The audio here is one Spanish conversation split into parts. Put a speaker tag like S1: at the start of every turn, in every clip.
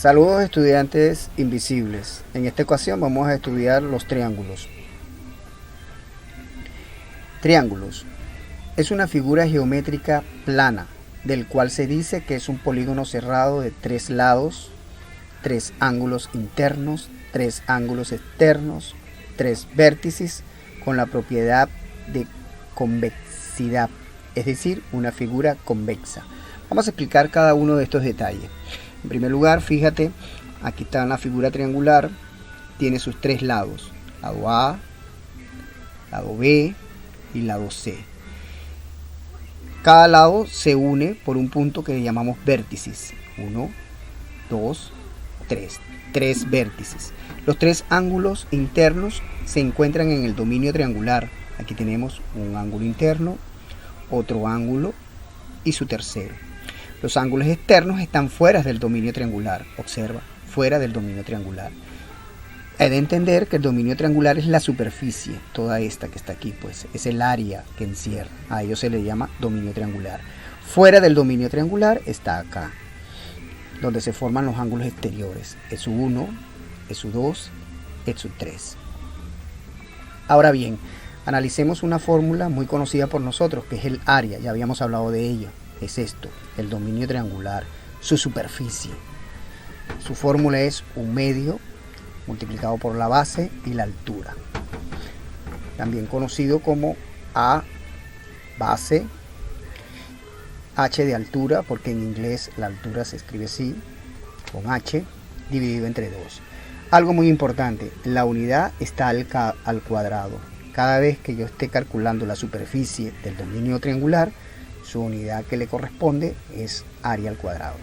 S1: Saludos estudiantes invisibles. En esta ocasión vamos a estudiar los triángulos. Triángulos. Es una figura geométrica plana, del cual se dice que es un polígono cerrado de 3 lados, 3 ángulos internos, 3 ángulos externos, 3 vértices, con la propiedad de convexidad, es decir, una figura convexa. Vamos a explicar cada uno de estos detalles. En primer lugar, fíjate, aquí está la figura triangular, tiene sus 3 lados, lado A, lado B y lado C. Cada lado se une por un punto que llamamos vértices. 1, 2, 3. 3 vértices. Los 3 ángulos internos se encuentran en el dominio triangular. Aquí tenemos un ángulo interno, otro ángulo y su tercero. Los ángulos externos están fuera del dominio triangular. Observa, fuera del dominio triangular. He de entender que el dominio triangular es la superficie, toda esta que está aquí, pues es el área que encierra. A ello se le llama dominio triangular. Fuera del dominio triangular está acá, donde se forman los ángulos exteriores. Es U1, es U2, es U3. Ahora bien, analicemos una fórmula muy conocida por nosotros, que es el área. Ya habíamos hablado de ella. Es esto, el dominio triangular, su superficie. Su fórmula es un medio multiplicado por la base y la altura, también conocido como A base, H de altura, porque en inglés la altura se escribe así, con H, dividido entre 2. Algo muy importante, la unidad está al cuadrado. Cada vez que yo esté calculando la superficie del dominio triangular, su unidad que le corresponde es área al cuadrado.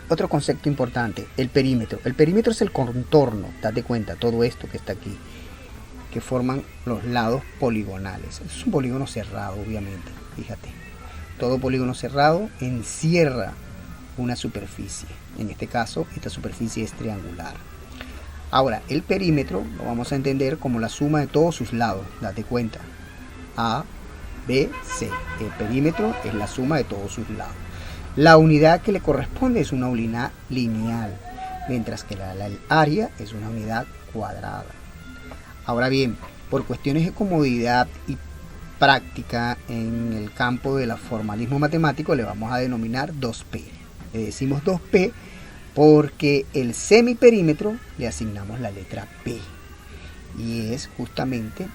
S1: Otro concepto importante, el perímetro. El perímetro es el contorno, date cuenta, todo esto que está aquí, que forman los lados poligonales. Es un polígono cerrado, obviamente, fíjate. Todo polígono cerrado encierra una superficie. En este caso, esta superficie es triangular. Ahora, el perímetro lo vamos a entender como la suma de todos sus lados, date cuenta. A, B, C. El perímetro es la suma de todos sus lados. La unidad que le corresponde es una unidad lineal, mientras que el área es una unidad cuadrada. Ahora bien, por cuestiones de comodidad y práctica en el campo del formalismo matemático, le vamos a denominar 2P. Le decimos 2P porque el semiperímetro le asignamos la letra P, y es justamente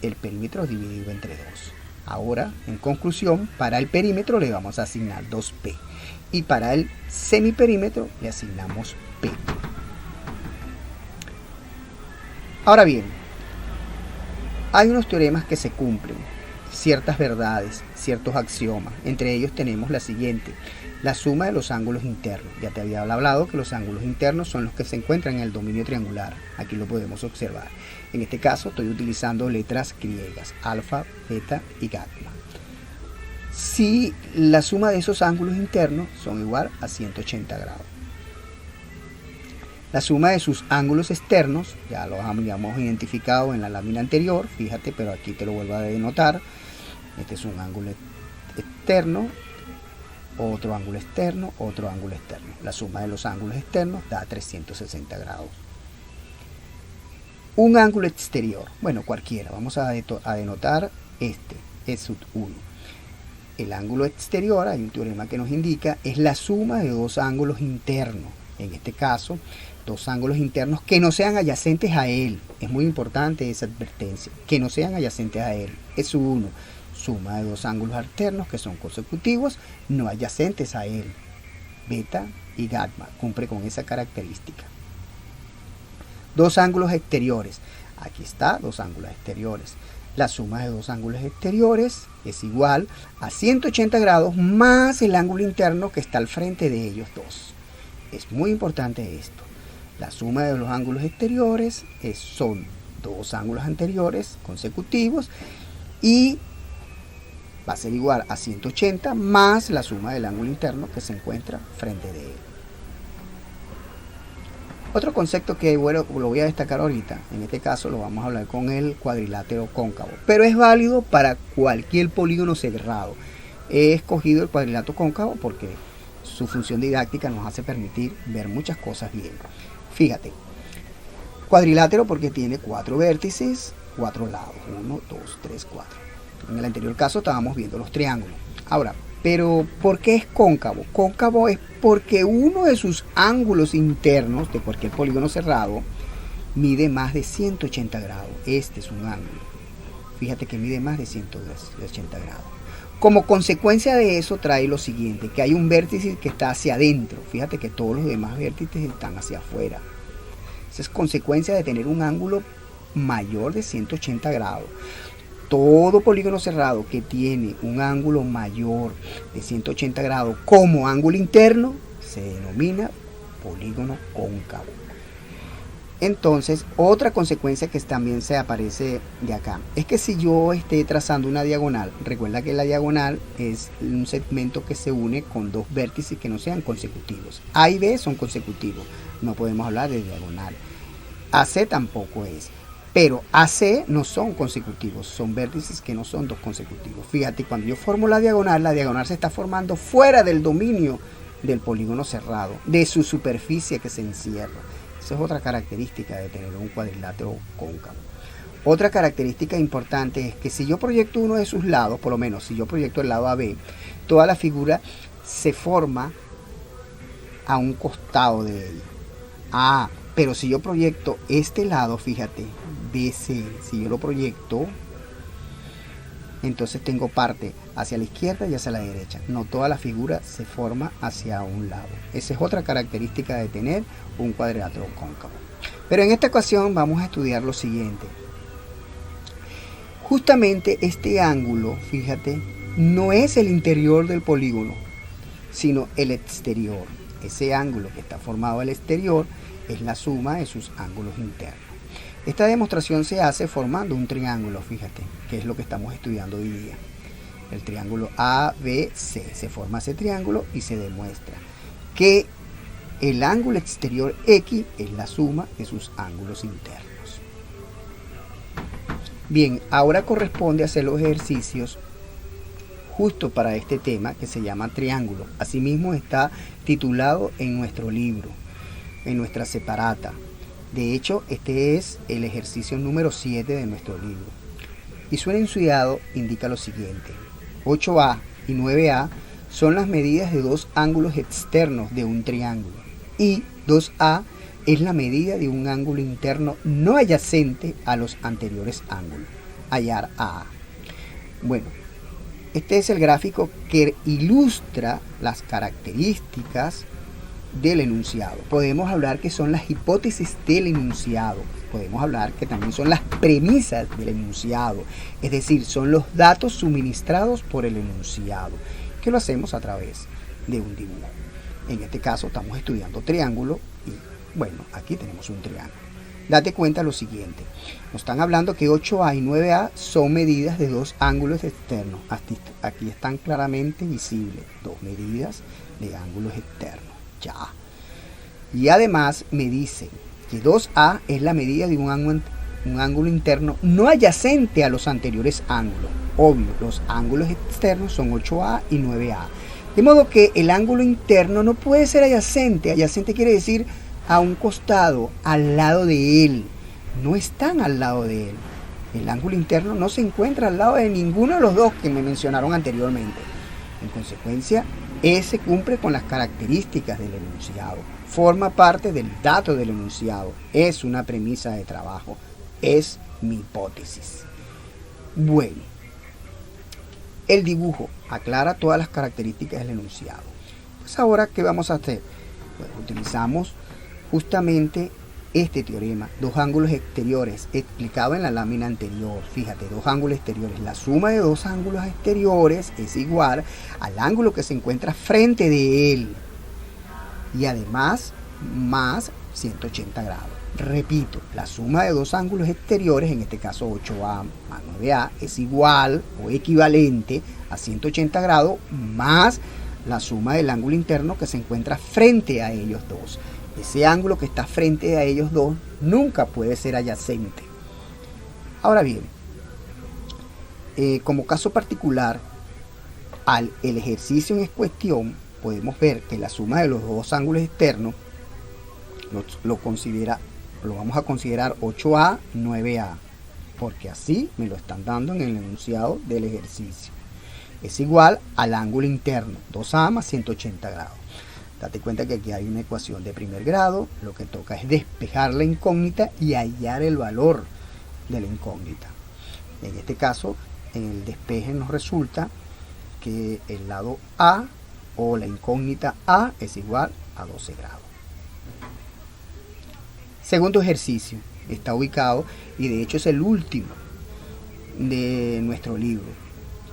S1: el perímetro dividido entre 2. Ahora, en conclusión, para el perímetro le vamos a asignar 2P y para el semiperímetro le asignamos P. Ahora bien, hay unos teoremas que se cumplen, ciertas verdades, ciertos axiomas. Entre ellos tenemos la siguiente: la suma de los ángulos internos. Ya te había hablado que los ángulos internos son los que se encuentran en el dominio triangular. Aquí lo podemos observar. En este caso estoy utilizando letras griegas, alfa, beta y gamma. Si la suma de esos ángulos internos son igual a 180 grados. La suma de sus ángulos externos, ya los habíamos identificado en la lámina anterior, fíjate, pero aquí te lo vuelvo a denotar. Este es un ángulo externo, otro ángulo externo, otro ángulo externo. La suma de los ángulos externos da 360 grados. Un ángulo exterior, bueno, cualquiera, vamos a denotar este, es 1. El ángulo exterior, hay un teorema que nos indica, es la suma de dos ángulos internos. En este caso, dos ángulos internos que no sean adyacentes a él. Es muy importante esa advertencia, que no sean adyacentes a él. Es 1. Suma de dos ángulos alternos que son consecutivos, no adyacentes a él. Beta y gamma cumple con esa característica. Dos ángulos exteriores. Aquí está, dos ángulos exteriores. La suma de dos ángulos exteriores es igual a 180 grados más el ángulo interno que está al frente de ellos dos. Es muy importante esto. La suma de los ángulos exteriores son dos ángulos anteriores consecutivos y va a ser igual a 180 más la suma del ángulo interno que se encuentra frente de él. Otro concepto que bueno, lo voy a destacar ahorita, en este caso lo vamos a hablar con el cuadrilátero cóncavo, pero es válido para cualquier polígono cerrado. He escogido el cuadrilátero cóncavo porque su función didáctica nos hace permitir ver muchas cosas bien. Fíjate, cuadrilátero porque tiene 4 vértices, 4 lados, 1, 2, 3, 4. En el anterior caso estábamos viendo los triángulos. Ahora, pero ¿por qué es cóncavo? Cóncavo es porque uno de sus ángulos internos de cualquier polígono cerrado mide más de 180 grados. Este es un ángulo. Fíjate que mide más de 180 grados. Como consecuencia de eso trae lo siguiente, que hay un vértice que está hacia adentro. Fíjate que todos los demás vértices están hacia afuera. Esa es consecuencia de tener un ángulo mayor de 180 grados. Todo polígono cerrado que tiene un ángulo mayor de 180 grados como ángulo interno se denomina polígono cóncavo. Entonces, otra consecuencia que también se aparece de acá es que si yo esté trazando una diagonal, recuerda que la diagonal es un segmento que se une con dos vértices que no sean consecutivos. A y B son consecutivos, no podemos hablar de diagonal. AC tampoco es. Pero AC no son consecutivos, son vértices que no son dos consecutivos. Fíjate, cuando yo formo la diagonal se está formando fuera del dominio del polígono cerrado, de su superficie que se encierra. Esa es otra característica de tener un cuadrilátero cóncavo. Otra característica importante es que si yo proyecto uno de sus lados, por lo menos si yo proyecto el lado AB, toda la figura se forma a un costado de él. Pero si yo proyecto este lado, fíjate, BC, si yo lo proyecto, entonces tengo parte hacia la izquierda y hacia la derecha. No toda la figura se forma hacia un lado. Esa es otra característica de tener un cuadrilátero cóncavo. Pero en esta ocasión vamos a estudiar lo siguiente. Justamente este ángulo, fíjate, no es el interior del polígono, sino el exterior. Ese ángulo que está formado al exterior es la suma de sus ángulos internos. Esta demostración se hace formando un triángulo, fíjate, que es lo que estamos estudiando hoy día. El triángulo ABC. Se forma ese triángulo y se demuestra que el ángulo exterior X es la suma de sus ángulos internos. Bien, ahora corresponde hacer los ejercicios justo para este tema que se llama triángulo. Asimismo está titulado en nuestro libro, en nuestra separata. De hecho, este es el ejercicio número 7 de nuestro libro. Y su enunciado indica lo siguiente. 8A y 9A son las medidas de dos ángulos externos de un triángulo. Y 2A es la medida de un ángulo interno no adyacente a los anteriores ángulos. Hallar A. Bueno, este es el gráfico que ilustra las características del enunciado. Podemos hablar que son las hipótesis del enunciado. Podemos hablar que también son las premisas del enunciado. Es decir, son los datos suministrados por el enunciado, que lo hacemos a través de un dibujo. En este caso estamos estudiando triángulo y bueno, aquí tenemos un triángulo. Date cuenta lo siguiente. Nos están hablando que 8A y 9A son medidas de dos ángulos externos. Aquí están claramente visibles dos medidas de ángulos externos. Ya. Y además me dice que 2A es la medida de un ángulo interno no adyacente a los anteriores ángulos. Obvio, los ángulos externos son 8A y 9A. De modo que el ángulo interno no puede ser adyacente. Adyacente quiere decir a un costado, al lado de él. No están al lado de él. El ángulo interno no se encuentra al lado de ninguno de los dos que me mencionaron anteriormente. En consecuencia, ese cumple con las características del enunciado. Forma parte del dato del enunciado. Es una premisa de trabajo. Es mi hipótesis. Bueno, el dibujo aclara todas las características del enunciado. Pues ahora, ¿qué vamos a hacer? Bueno, utilizamos justamente este teorema, dos ángulos exteriores, explicado en la lámina anterior. Fíjate, dos ángulos exteriores. La suma de dos ángulos exteriores es igual al ángulo que se encuentra frente de él. Y además, más 180 grados. Repito, la suma de dos ángulos exteriores, en este caso 8A más 9A, es igual o equivalente a 180 grados más la suma del ángulo interno que se encuentra frente a ellos dos. Ese ángulo que está frente a ellos dos nunca puede ser adyacente. Ahora bien, como caso particular, el ejercicio en cuestión podemos ver que la suma de los dos ángulos externos lo vamos a considerar 8A, 9A, porque así me lo están dando en el enunciado del ejercicio. Es igual al ángulo interno, 2A más 180 grados. Date cuenta que aquí hay una ecuación de primer grado, lo que toca es despejar la incógnita y hallar el valor de la incógnita. En este caso, en el despeje nos resulta que el lado A o la incógnita A es igual a 12 grados. Segundo ejercicio, está ubicado y de hecho es el último de nuestro libro,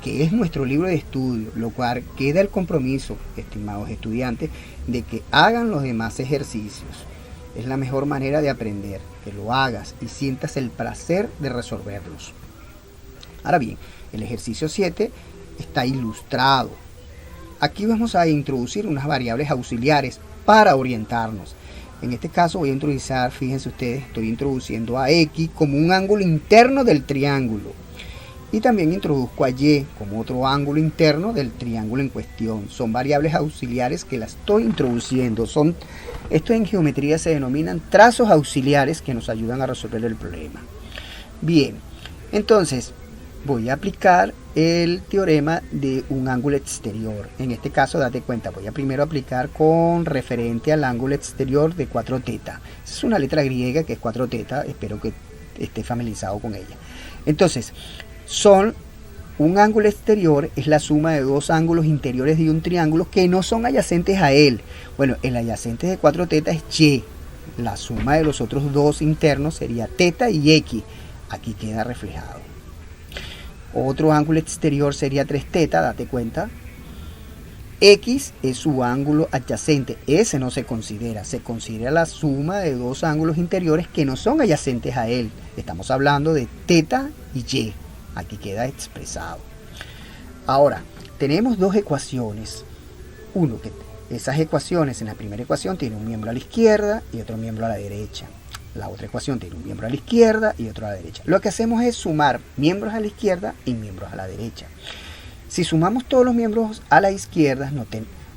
S1: que es nuestro libro de estudio, lo cual queda el compromiso, estimados estudiantes, de que hagan los demás ejercicios. Es la mejor manera de aprender, que lo hagas y sientas el placer de resolverlos. Ahora bien, el ejercicio 7 está ilustrado. Aquí vamos a introducir unas variables auxiliares para orientarnos. En este caso voy a introducir, fíjense ustedes, estoy introduciendo a X como un ángulo interno del triángulo. Y también introduzco a Y como otro ángulo interno del triángulo en cuestión. Son variables auxiliares que las estoy introduciendo. Esto en geometría se denominan trazos auxiliares que nos ayudan a resolver el problema. Bien, entonces voy a aplicar el teorema de un ángulo exterior. En este caso, date cuenta, voy a primero aplicar con referente al ángulo exterior de 4 teta. Es una letra griega que es 4 teta, espero que esté familiarizado con ella. Entonces, un ángulo exterior es la suma de dos ángulos interiores de un triángulo que no son adyacentes a él. Bueno, el adyacente de 4 teta es Y. La suma de los otros dos internos sería teta y X. Aquí queda reflejado. Otro ángulo exterior sería 3 teta, date cuenta. X es su ángulo adyacente. Ese no se considera. Se considera la suma de dos ángulos interiores que no son adyacentes a él. Estamos hablando de teta y Y. Aquí queda expresado. Ahora, tenemos dos ecuaciones. Que esas ecuaciones, en la primera ecuación tiene un miembro a la izquierda y otro miembro a la derecha. La otra ecuación tiene un miembro a la izquierda y otro a la derecha. Lo que hacemos es sumar miembros a la izquierda y miembros a la derecha. Si sumamos todos los miembros a la izquierda,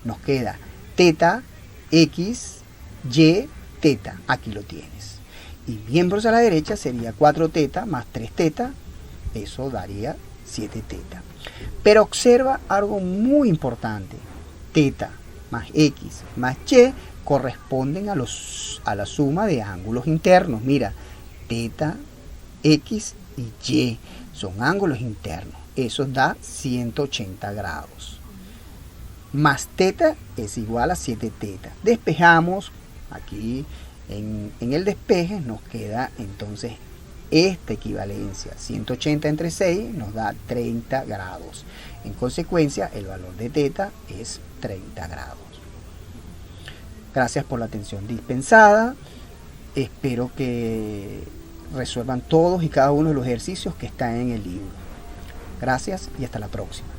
S1: nos queda teta, X, Y, teta. Aquí lo tienes. Y miembros a la derecha sería 4 teta más 3 teta. Eso daría 7 teta. Pero observa algo muy importante. Teta más X más Y corresponden a la suma de ángulos internos. Mira, teta, X y Y son ángulos internos. Eso da 180 grados. Más teta es igual a 7 teta. Despejamos. Aquí en el despeje nos queda entonces esta equivalencia. 180 entre 6 nos da 30 grados. En consecuencia, el valor de teta es 30 grados. Gracias por la atención dispensada. Espero que resuelvan todos y cada uno de los ejercicios que están en el libro. Gracias y hasta la próxima.